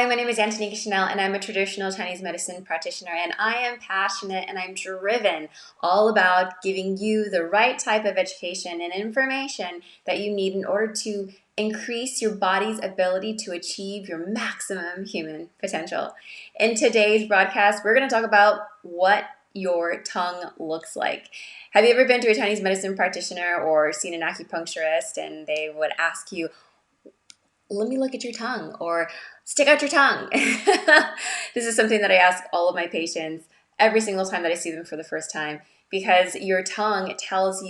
Hi, my name is Antonika, and I'm a traditional Chinese medicine practitioner, and I am passionate and I'm driven all about giving you the right type of education and information that you need in order to increase your body's ability to achieve your maximum human potential. In today's broadcast, we're going to talk about what your tongue looks like. Have you ever been to a Chinese medicine practitioner or seen an acupuncturist and they would ask you, let me look at your tongue, or stick out your tongue? This is something that I ask all of my patients every single time that I see them for the first time, because your tongue tells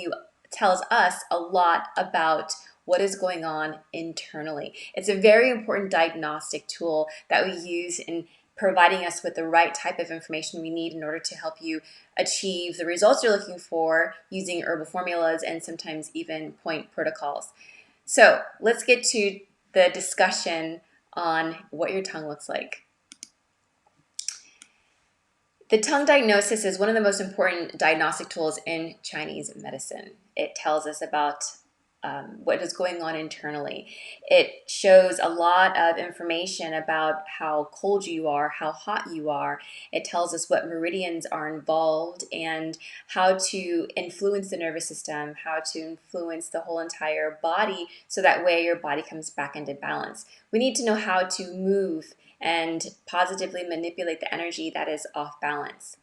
us a lot about what is going on internally. It's a very important diagnostic tool that we use in providing us with the right type of information we need in order to help you achieve the results you're looking for using herbal formulas and sometimes even point protocols. So let's get to the discussion on what your tongue looks like. The tongue diagnosis is one of the most important diagnostic tools in Chinese medicine. It tells us about what is going on internally. It shows a lot of information about how cold you are, how hot you are. It tells us what meridians are involved and how to influence the nervous system, how to influence the whole entire body, so that way your body comes back into balance. We need to know how to move and positively manipulate the energy that is off balance.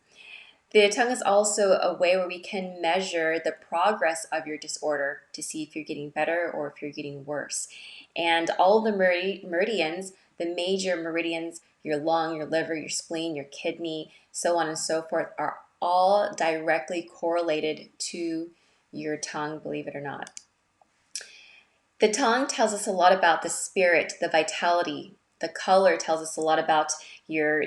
The tongue is also a way where we can measure the progress of your disorder to see if you're getting better or if you're getting worse. And all of the meridians, the major meridians, your lung, your liver, your spleen, your kidney, so on and so forth, are all directly correlated to your tongue, believe it or not. The tongue tells us a lot about the spirit, the vitality. The color tells us a lot about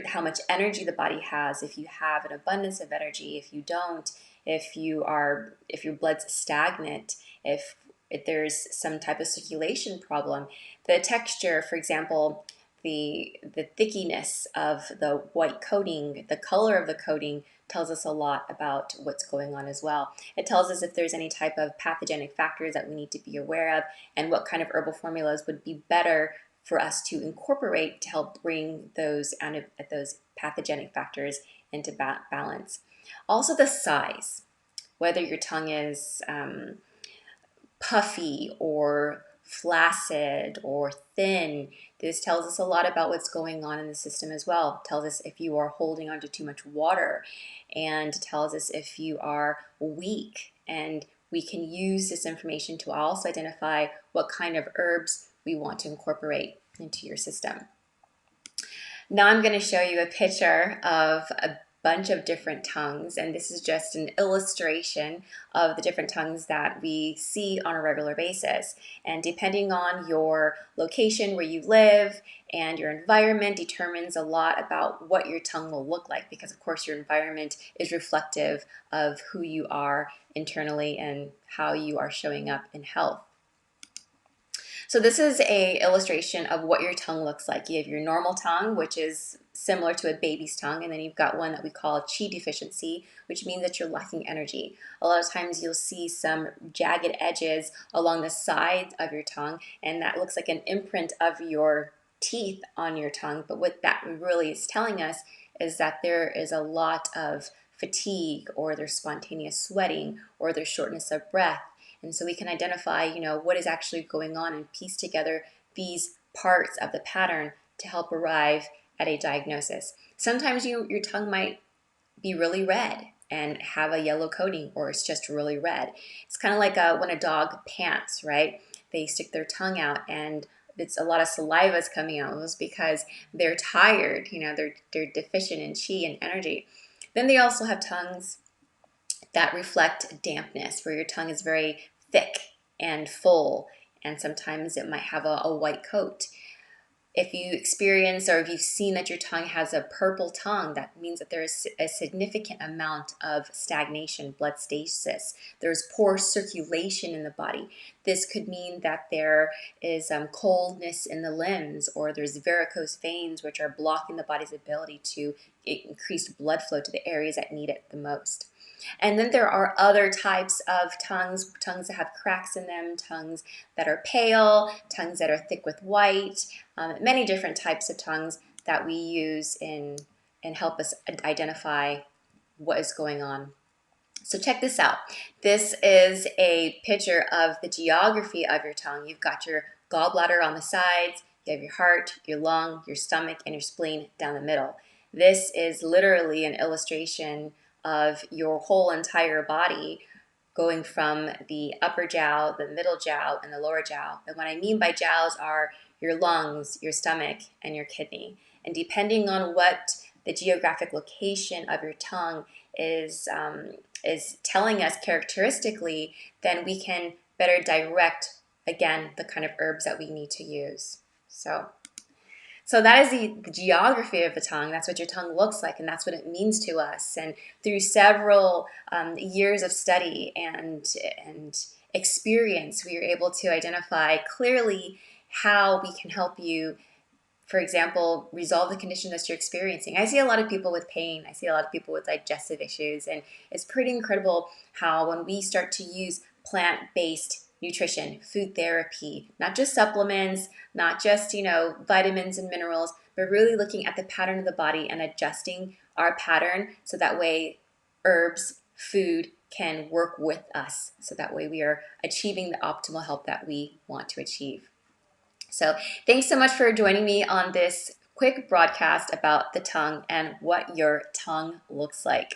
how much energy the body has, if you have an abundance of energy, if you don't, if your blood's stagnant, if there's some type of circulation problem. The texture, for example, the thickiness of the white coating, the color of the coating tells us a lot about what's going on as well. It tells us if there's any type of pathogenic factors that we need to be aware of and what kind of herbal formulas would be better for us to incorporate to help bring those pathogenic factors into balance. Also the size, whether your tongue is puffy or flaccid or thin. This tells us a lot about what's going on in the system as well. It tells us if you are holding on to too much water, and tells us if you are weak. And we can use this information to also identify what kind of herbs we want to incorporate into your system. Now I'm going to show you a picture of a bunch of different tongues, and this is just an illustration of the different tongues that we see on a regular basis. And depending on your location where you live and your environment determines a lot about what your tongue will look like, because of course your environment is reflective of who you are internally and how you are showing up in health. So this is an illustration of what your tongue looks like. You have your normal tongue, which is similar to a baby's tongue, and then you've got one that we call qi deficiency, which means that you're lacking energy. A lot of times you'll see some jagged edges along the sides of your tongue, and that looks like an imprint of your teeth on your tongue. But what that really is telling us is that there is a lot of fatigue, or there's spontaneous sweating, or there's shortness of breath. And so we can identify, what is actually going on and piece together these parts of the pattern to help arrive at a diagnosis. Sometimes your tongue might be really red and have a yellow coating, or it's just really red. It's kind of like when a dog pants, right? They stick their tongue out and it's a lot of saliva is coming out. It's because they're tired, they're deficient in qi and energy. Then they also have tongues that reflect dampness, where your tongue is very thick and full, and sometimes it might have a white coat. If you experience, or if you've seen that your tongue has a purple tongue, that means that there is a significant amount of stagnation, blood stasis. There's poor circulation in the body. This could mean that there is coldness in the limbs, or there's varicose veins, which are blocking the body's ability to increase blood flow to the areas that need it the most. And then there are other types of tongues that have cracks in them, tongues that are pale, tongues that are thick with white, many different types of tongues that we use and help us identify what is going on. So check this out. This is a picture of the geography of your tongue. You've got your gallbladder on the sides, you have your heart, your lung, your stomach, and your spleen down the middle. This is literally an illustration of your whole entire body, going from the upper jowl, the middle jowl, and the lower jowl. And what I mean by jowls are your lungs, your stomach, and your kidney. And depending on what the geographic location of your tongue is telling us characteristically, then we can better direct, again, the kind of herbs that we need to use. So that is the geography of the tongue. That's what your tongue looks like, and that's what it means to us. And through several years of study and experience, we are able to identify clearly how we can help you, for example, resolve the condition that you're experiencing. I see a lot of people with pain. I see a lot of people with digestive issues, and it's pretty incredible how when we start to use plant-based nutrition, food therapy, not just supplements, not just, vitamins and minerals, but really looking at the pattern of the body and adjusting our pattern so that way herbs, food can work with us. So that way we are achieving the optimal health that we want to achieve. So thanks so much for joining me on this quick broadcast about the tongue and what your tongue looks like.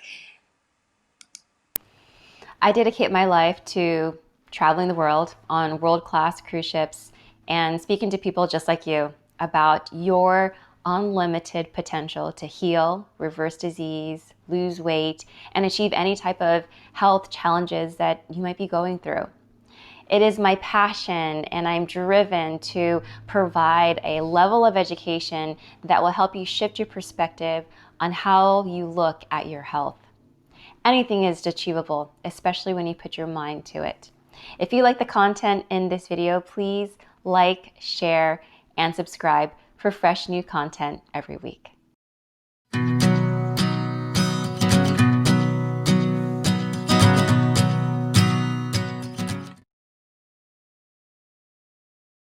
I dedicate my life to traveling the world on world-class cruise ships and speaking to people just like you about your unlimited potential to heal, reverse disease, lose weight, and achieve any type of health challenges that you might be going through. It is my passion, and I'm driven to provide a level of education that will help you shift your perspective on how you look at your health. Anything is achievable, especially when you put your mind to it. If you like the content in this video, please like, share, and subscribe for fresh new content every week.